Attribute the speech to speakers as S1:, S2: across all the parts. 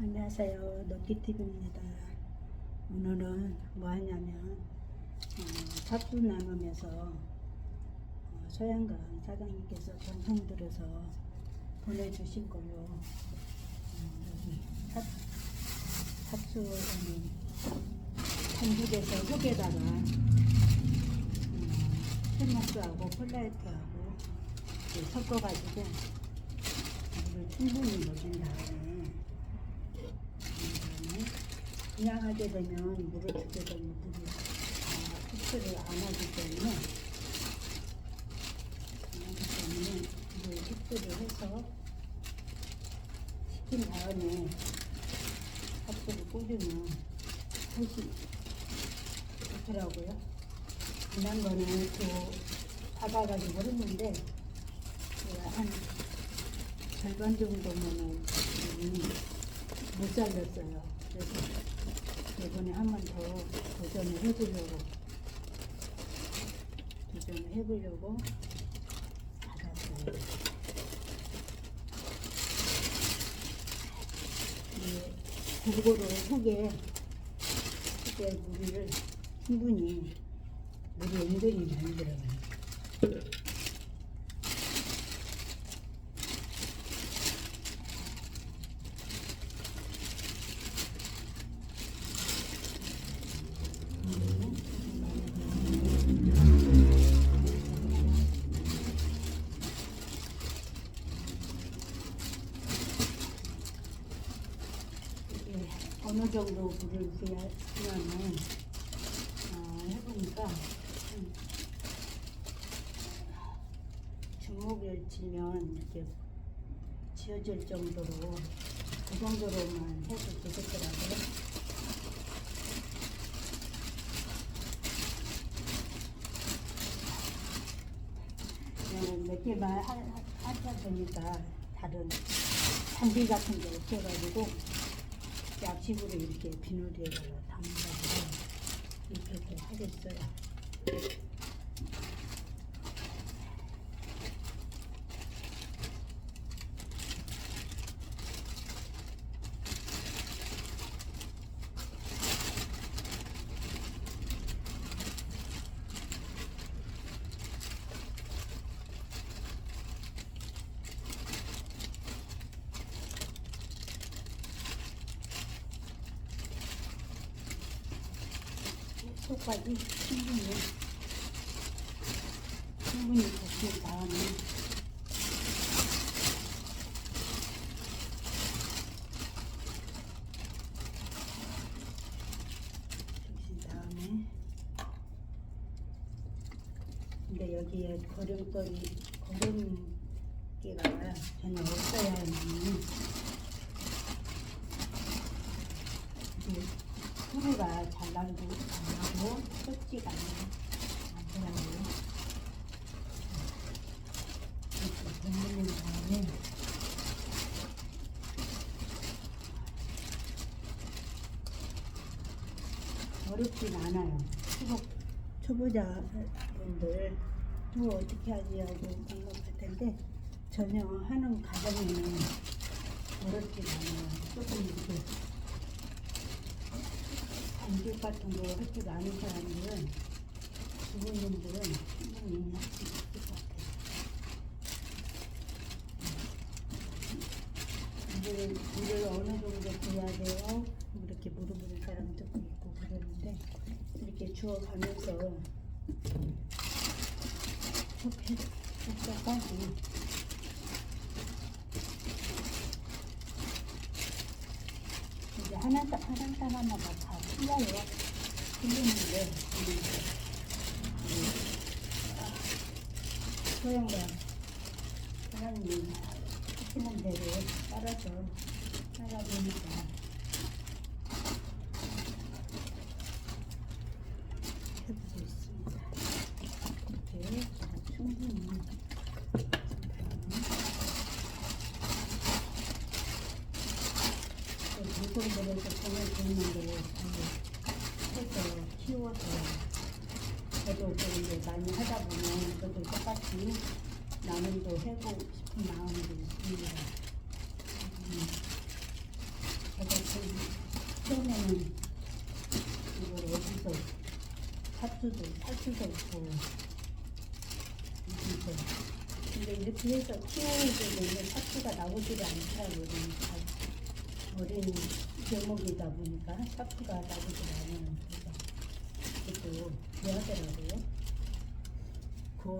S1: 안녕하세요. 노키TV입니다. 오늘은 뭐 하냐면 팥죽 나눔에서 소양강 사장님께서 정성 들여서 보내주신 걸로 여기 팥죽 한죽에서 흙에다가 햇마스하고 폴라이트하고 섞어가지고 물을 충분히 넣어준 다음에 그냥 하게 되면 물을 주게 되면 물이 흡수를 안 하기 때문에 물을 흡수를 해서 식힌 다음에 팥죽을 꽂으면 훨씬 좋더라고요. 지난 거는 또 받아가지고 했는데 한 절반 정도면은 못 살렸어요. 그래서 이번에 한 번 더 도전을 해보려고 받았어요. 골고루 흙에 물을 충분히 물이 은근히 많이 들어가요. 어느 정도 물을 부으면은 해보니까 주먹을 쥐면 이렇게 지어질 정도로 그 정도로만 해도 되겠더라고요. 몇 개만 하다 보니까 다른 장비 같은 게 없어가지고 약식으로 이렇게 비누리에다가 담아가지고 이렇게 하겠어요. 속까지 충분히 덮인 다음에 근데 여기에 거름기가 전혀 없어야 하는 소리가 잘 나고 썩지가 않더라고요. 이렇게 건드린 다음에 어렵진 않아요. 초보자분들 또 어떻게 하지 하고 생각할 텐데 전혀 하는 과정에는 어렵진 않아요. 조금 이렇게 반죽 같은 거 할 줄 아는 사람들은 죽은 놈들은 충분히 할 수 있을 것 같아요. 물을 어느 정도 부어야 돼요. 이렇게 물어보는 사람도 있고 그러는데 이렇게 주워가면서 섞어가지고 이제 하나마다 다 틀려요. 틀리는데 소형과 사장님이 시키는 대로 따라서 하다 보니까 해보고 있습니다. 이렇게 충분히 물건들에서 보내주는 걸 해서 키워서 저도 이제 많이 하다 보면 저도 똑같이 나눔도 해보고 싶은 마음도 있습니다. 제가 살수도 있고 이렇게. 근데 이렇게 해서 키우면 삽수가 나오지가 않더라고요. 어린 제목이다 보니까 삽수가 나오지 않아요. 그래서 그것도 좋아하더라고요. 그건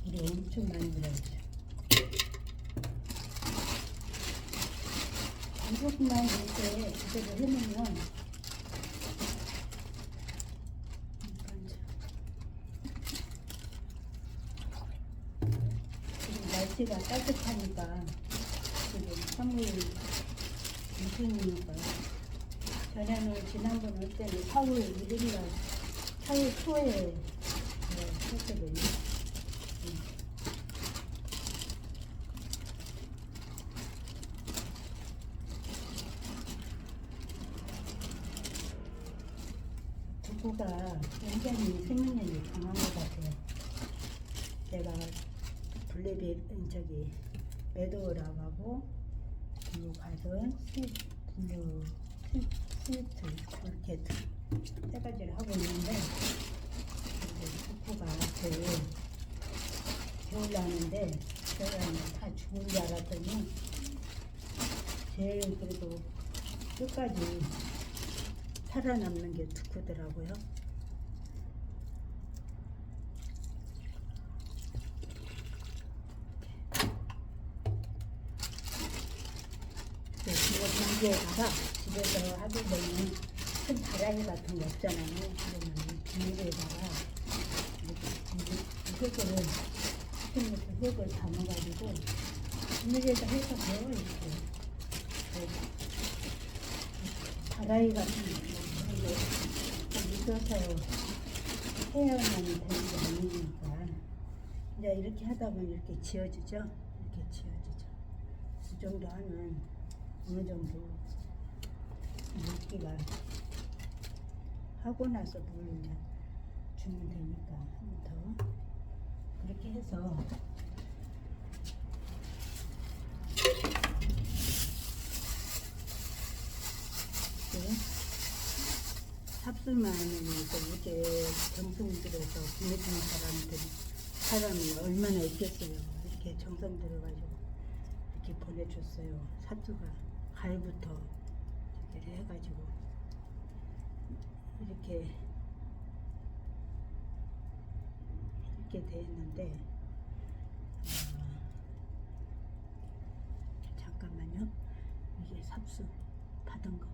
S1: 물이 엄청 많이 들어있죠. 이것만 이렇게 제대로 해놓으면 지금 날씨가 따뜻하니까 지금 3월 2분이니까 전에는 지난번 올 때는 4월 1일날 4월 초에 했거든요. 두부가 굉장히 생명력이 강한 것 같아요. 제가 블레비 매도라고 블루 가든 블루 스위트 이렇게 세 가지를 하고 있는데 두부가 제일 겨울나는데 겨울나는 다 죽은 줄 알았더니 제일 그래도 끝까지 살아남는 게 두부더라고요. 이거 봉지에다가 집에서 하게 되면 큰 다라이 같은 거 없잖아요. 그러면 비닐에다가 흙을 흙을 담아가지고 비닐에다 해서 넣어요. 이렇게 다라이 같은 거 있어서 해야만 되는 게 아니니까 이제 이렇게 하다 보면 이렇게 지어지죠. 이렇게 지어지죠. 이 정도 하면 어느 정도 물기가 하고 나서 물 이제 주면 되니까 한 번 더 그렇게 해서 삽수만은 어제 정성 들여서 보내주는 사람이 얼마나 있겠어요. 이렇게 정성 들여가지고 이렇게 보내줬어요. 삽수가 가을부터 이렇게 해가지고 이렇게 돼 있는데 잠깐만요. 이게 삽수 받은 거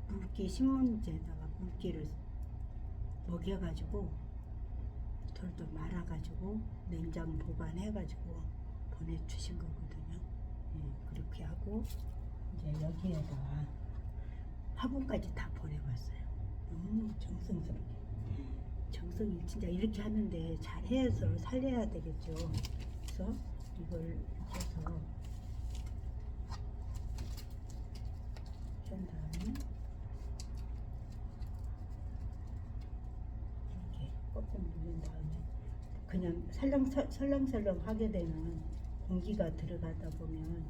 S1: 물기 신문지에다가 물기를 먹여가지고 돌돌 말아가지고 냉장 보관해가지고 보내주신 거거든요. 예, 그렇게 하고 이제 여기에다가 화분까지 다 보내봤어요. 너무 정성스럽게. 정성이 진짜 이렇게 하는데 잘해서 살려야 되겠죠. 그래서 이걸 이렇게 해서 한 다음에 이렇게 꾹꾹 누른 다음에 그냥 설렁설렁 하게 되면 공기가 들어가다 보면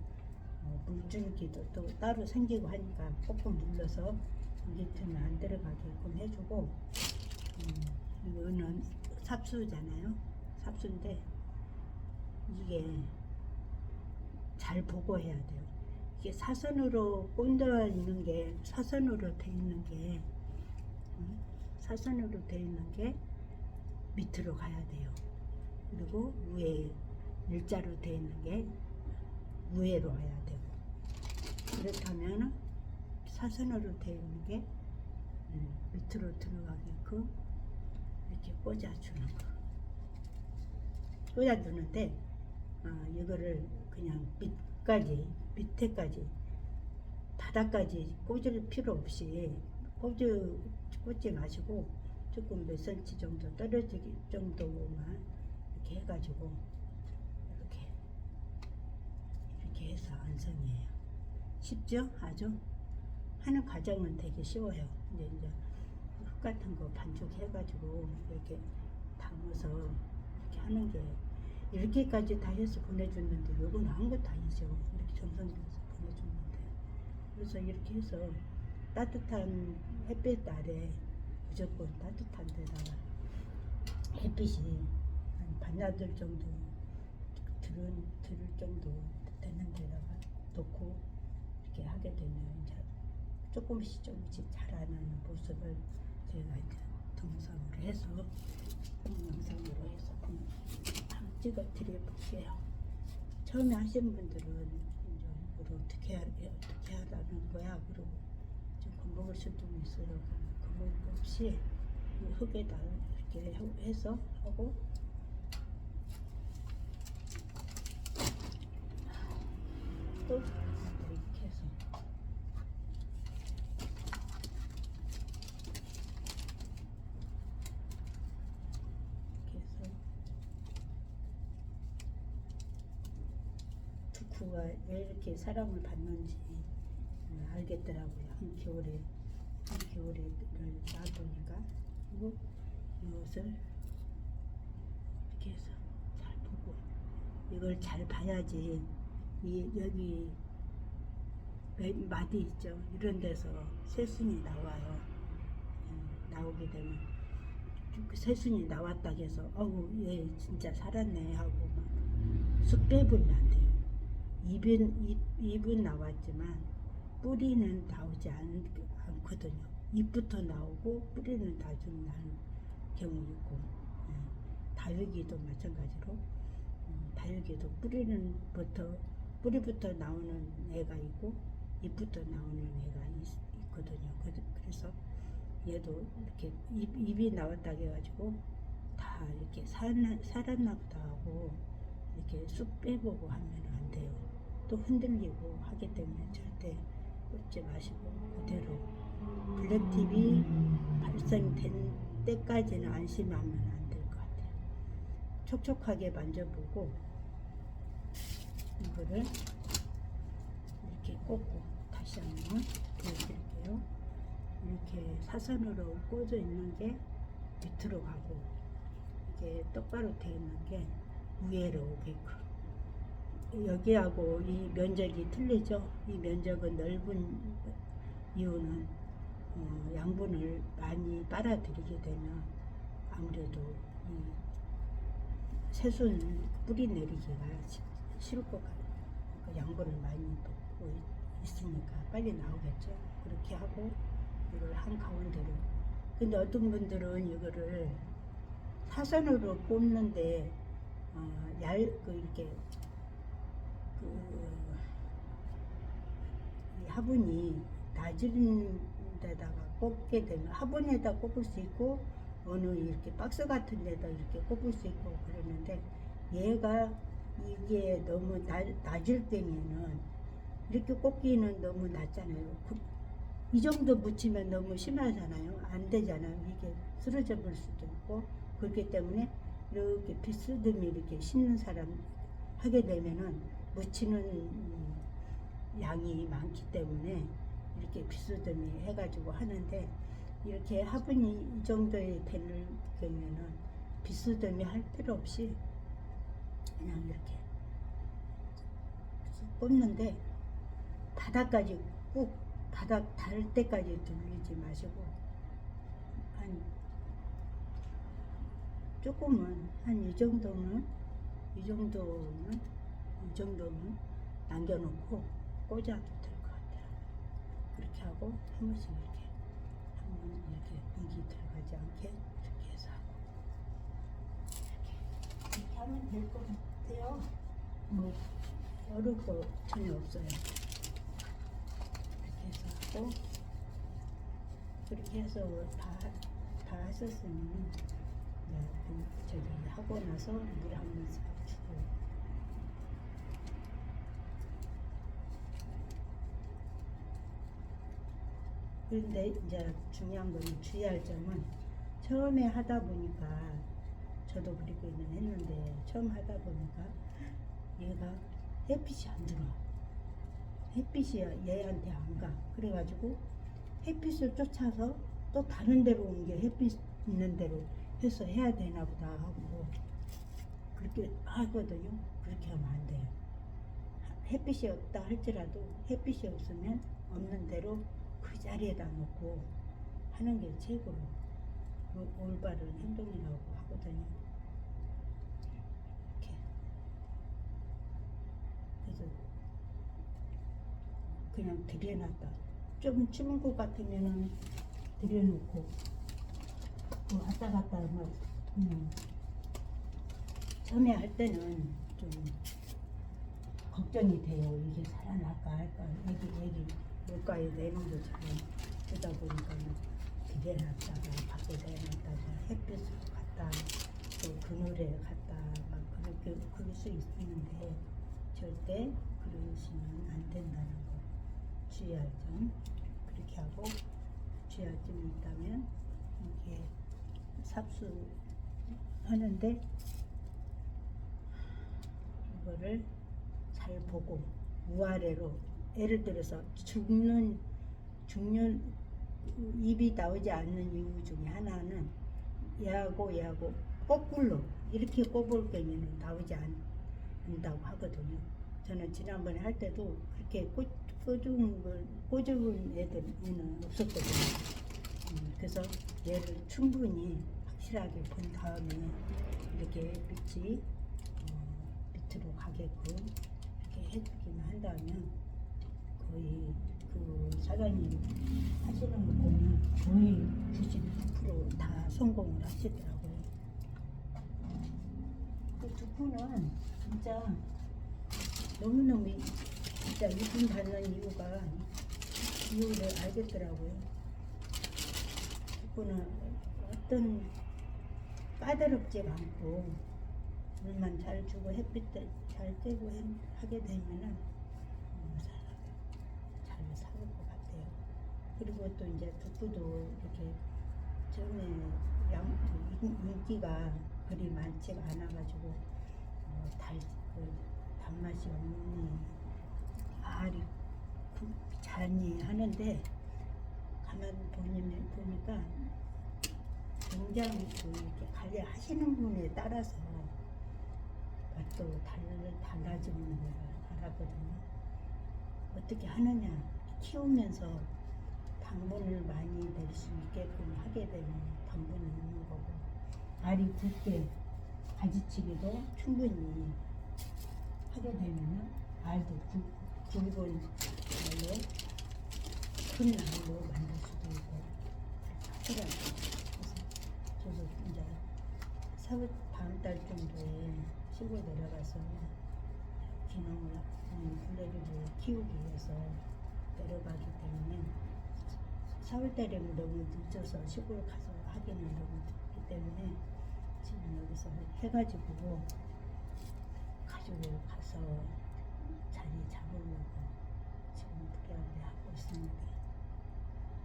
S1: 물줄기도 또 따로 생기고 하니까 꾹꾹 눌러서 공기 틈에 안 들어가게끔 해주고 이거는 삽수잖아요. 삽수인데 이게 잘 보고 해야 돼요. 이게 사선으로 꼰져 있는 게 사선으로 돼 있는 게 사선으로 돼 있는 게 밑으로 가야 돼요. 그리고 위에 일자로 돼 있는 게 위에로 와야 되고 그렇다면 사선으로 돼 있는 게 밑으로 들어가게끔 이렇게 꽂아주는 거. 꽂아주는데 이거를 그냥 밑에까지 바닥까지 꽂을 필요 없이 꽂지 마시고 조금 몇 센치 정도 떨어지기 정도만 이렇게 해가지고 이렇게 해서 완성이에요. 쉽죠? 아주 하는 과정은 되게 쉬워요. 이제 흙 같은 거 반죽해가지고 이렇게 담아서 이렇게 하는 게 이렇게까지 다 해서 보내줬는데 요건 아무것도 아니죠. 이렇게 정성 들여서 보내줬는데 그래서 이렇게 해서 따뜻한 햇빛 아래 무조건 따뜻한 데다가 햇빛이 한 반나절 정도 들을 정도 되는 데다가 놓고 이렇게 하게 되면 이제 조금씩 자라는 모습을 제가 이제 영상으로 해서 한번 찍어 드려 볼게요. 처음에 하신 분들은 이제 이걸 어떻게 하라는 거야 그러고 좀 겁먹을 수도 있어요. 겁먹을 거 없이 이 흙에다 이렇게 해서 하고 또 이렇게 해서 두쿠가 왜 이렇게 사랑을 받는지 알겠더라고요. 한겨울에 놔두니까. 그리고 이것을 이렇게 해서 잘 보고 이걸 잘 봐야지 여기 마디 있죠. 이런 데서 새순이 나와요. 나오게 되면 그 새순이 나왔다 해서 어우 얘 진짜 살았네 하고 막 쑥 빼버리면 안 돼요. 잎은 나왔지만 뿌리는 나오지 않거든요. 잎부터 나오고 뿌리는 나중 나는 경우 있고, 다육이도 마찬가지로 다육이도 뿌리부터 나오는 애가 있고 잎부터 나오는 애가 있거든요. 그래서 얘도 이렇게 잎이 나왔다 해가지고 다 이렇게 살았나 보다 하고 이렇게 쑥 빼보고 하면 안 돼요. 또 흔들리고 하기 때문에 절대 꽂지 마시고 그대로 블랙팁이 발생된 때까지는 안심하면 안 될 것 같아요. 촉촉하게 만져보고 이거를 이렇게 꽂고 다시 한번 보여드릴게요. 이렇게 사선으로 꽂아 있는 게 밑으로 가고 이게 똑바로 되어 있는 게 위로 오게끔. 여기하고 이 면적이 틀리죠. 이 면적은 넓은 이유는 양분을 많이 빨아들이게 되면 아무래도 이 새순 뿌리 내리기가 싫을 것 같아요. 그러니까 양분을 많이 넣고 있으니까 빨리 나오겠죠. 그렇게 하고 이걸 한 가운데로. 근데 어떤 분들은 이거를 사선으로 뽑는데 이렇게 이 화분이 낮은 데다가 꽂게 되면 화분에다 꽂을 수 있고 어느 이렇게 박스 같은 데다 이렇게 꽂을 수 있고 그러는데 얘가 이게 너무 낮을 때에는 이렇게 꽂기는 너무 낮잖아요. 이 정도 묻히면 너무 심하잖아요. 안 되잖아요. 이게 쓰러져 볼 수도 있고 그렇기 때문에 이렇게 비스듬히 이렇게 심는 사람 하게 되면은 묻히는 양이 많기 때문에 이렇게 비스듬히 해가지고 하는데 이렇게 화분이 이 정도에 되는 경우에는 비스듬히 할 필요 없이 그냥 이렇게 꽂는데 바닥까지 꾹 바닥 닿을 때까지 돌리지 마시고 한 조금은 한 이 정도는 남겨놓고 꽂아도 될 것 같아요. 그렇게 하고 한 번씩 이렇게 공기 들어가지 않게 이렇게 해서 하고 이렇게 하면 될 것 같아요. 뭐 어려울 거 전혀 없어요. 이렇게 해서 하고 그렇게 해서 다 하셨으면 저기 하고 나서 물 한 번 싹 주고 그런데 이제 중요한 건 주의할 점은 처음에 하다 보니까 저도 그리고는 했는데 처음 하다 보니까 얘가 햇빛이 안 들어. 햇빛이 얘한테 안 가. 그래가지고 햇빛을 쫓아서 또 다른 데로 옮겨 햇빛 있는 데로 해서 해야 되나 보다 하고 그렇게 하거든요. 그렇게 하면 안 돼요. 햇빛이 없다 할지라도 햇빛이 없으면 없는 대로 그 자리에다 놓고 하는 게 최고로 올바른 행동이라고 하거든요. 이렇게. 그래서 그냥 들여놨다. 좀 추운 것 같으면은 들여놓고 왔다 갔다 막 그냥 처음에 할 때는 좀 걱정이 돼요. 이게 살아날까 할까. 애기 물가에 내는 것처럼 그러다 보니까는 들여놨다가 밖에 내놨다가 햇빛을 갔다 또 그늘에 갔다 막 그렇게 그럴 수 있는데 절대 그러시면 안 된다는 거 주의할 점. 그렇게 하고 주의할 점이 있다면 이게 삽수하는데 이거를 잘 보고 위아래로 예를 들어서 죽는 입이 나오지 않는 이유 중에 하나는 얘하고 거꾸로 이렇게 꼽을 경우에는 나오지 않는다고 하거든요. 저는 지난번에 할 때도 그렇게 꼬집은 애들은 없었거든요. 그래서 얘를 충분히 확실하게 본 다음에 이렇게 밑이 밑으로 가게끔 이렇게 해주기만 한다면 거의 그 사장님 하시는 거 보면 거의 99%다 성공을 하시더라고요. 그 두부는 진짜 너무너무 진짜 이쁨 받는 이유를 알겠더라고요. 두부는 어떤 까다롭지 않고 물만 잘 주고 햇빛 잘 쬐고 하게 되면은 잘 살 것 같아요. 그리고 또 이제 두부도 이렇게 처음에 인기가 그리 많지가 않아가지고 단맛이 없는 알이 잔이 하는데 가만 보니까 굉장히 이렇게 관리하시는 분에 따라서 맛도 달라지는 걸 알았거든요. 어떻게 하느냐 키우면서 당분을 많이 낼 수 있게끔 하게 되면 당분이 있는 거고 알이 굵게 가지치기도 충분히 하게 되면 알도 굵은 알로 큰 알로 만들 수도 있고 하더라고요. 그래서 저도 이제 다음 달 정도에 시골 내려가서 기농을 블루베리를 키우기 위해서 내려가기 때문에 4월달에는 너무 늦어서 시골 가서 하기는 너무 늦기 때문에 지금 여기서 해가지고 가지고 가서 자리 잡으려고 지금 부랴부랴 하고 있습니다.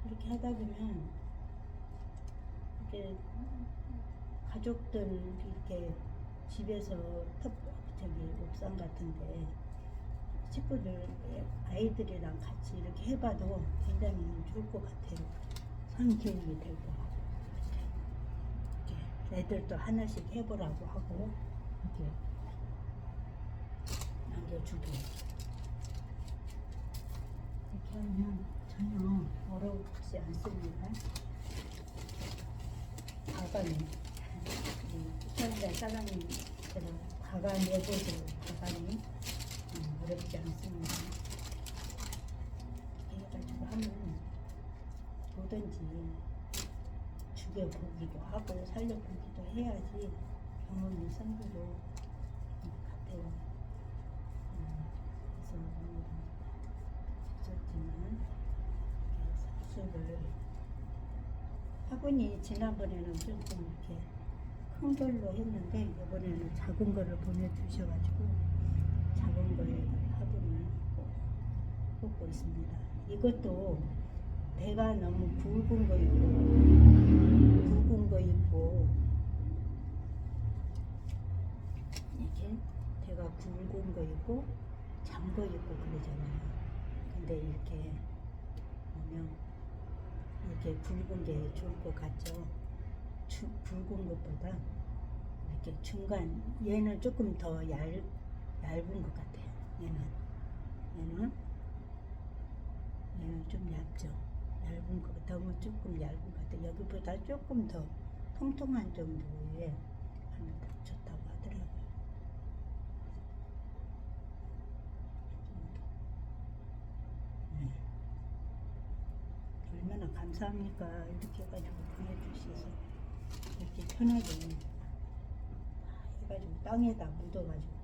S1: 이렇게 하다 보면 이렇게 가족들 이렇게 집에서 옥상 같은데 식구들 아이들이랑 같이 이렇게 해봐도 굉장히 좋을 것 같아요. 성교육이 될 것 같고 이렇게 애들도 하나씩 해보라고 하고 이렇게 남겨주고 이렇게 하면 전혀 어렵지 않습니다. 가관이 사장님처럼 가관 예보도 가관이 어렵지 않습니다. 이렇게 해가지고 하면 뭐든지 죽여보기도 하고 살려보기도 해야지 경험이 생기고 같아요. 그래서 오늘은 늦었지만 삽수를 화분이 지난번에는 조금 이렇게 큰 걸로 했는데 이번에는 작은 거를 보내주셔가지고 작은 거에 화분을 꽂고 있습니다. 이것도 배가 너무 굵은 거 있고 이렇게 배가 굵은 거 있고 장 거 있고 그러잖아요. 근데 이렇게 보면 이렇게 굵은 게 좋을 것 같죠. 굵은 것보다 이렇게 중간 얘는 조금 더 얇은 것 같아요. 얘는 좀 얇죠. 얇은 거 너무 조금 얇은 것 같아요. 여기보다 조금 더 통통한 정도에 하면 딱 좋다고 하더라고요. 네. 얼마나 감사합니까? 이렇게 해가지고 보내주셔서 이렇게 편하게 해가지고 땅에다 묻어가지고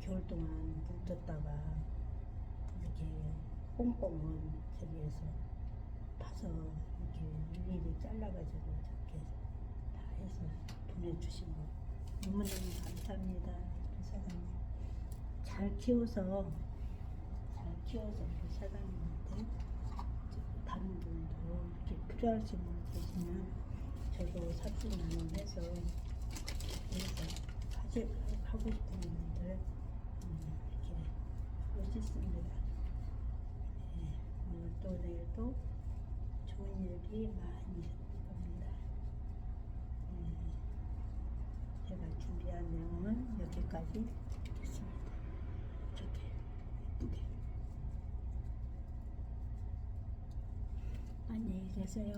S1: 겨울 동안 묻었다가 이렇게 뽕뽕은 저기에서 파서 이렇게 일일이 잘라가지고 이렇게 다 해서 보내주신 거 너무너무 감사합니다. 우리 사장님 잘 키워서 우리 사장님한테 다른 분도 이렇게 필요하신 분 계시면 저도 삽질 나눔해서 하고 싶은 분들 이렇게 하고 싶습니다. 네, 오늘 또 내일도 좋은 일이 많이 생길 겁니다. 제가 준비한 내용은 여기까지 하겠습니다. 이렇게 예쁘게. 안녕히 계세요.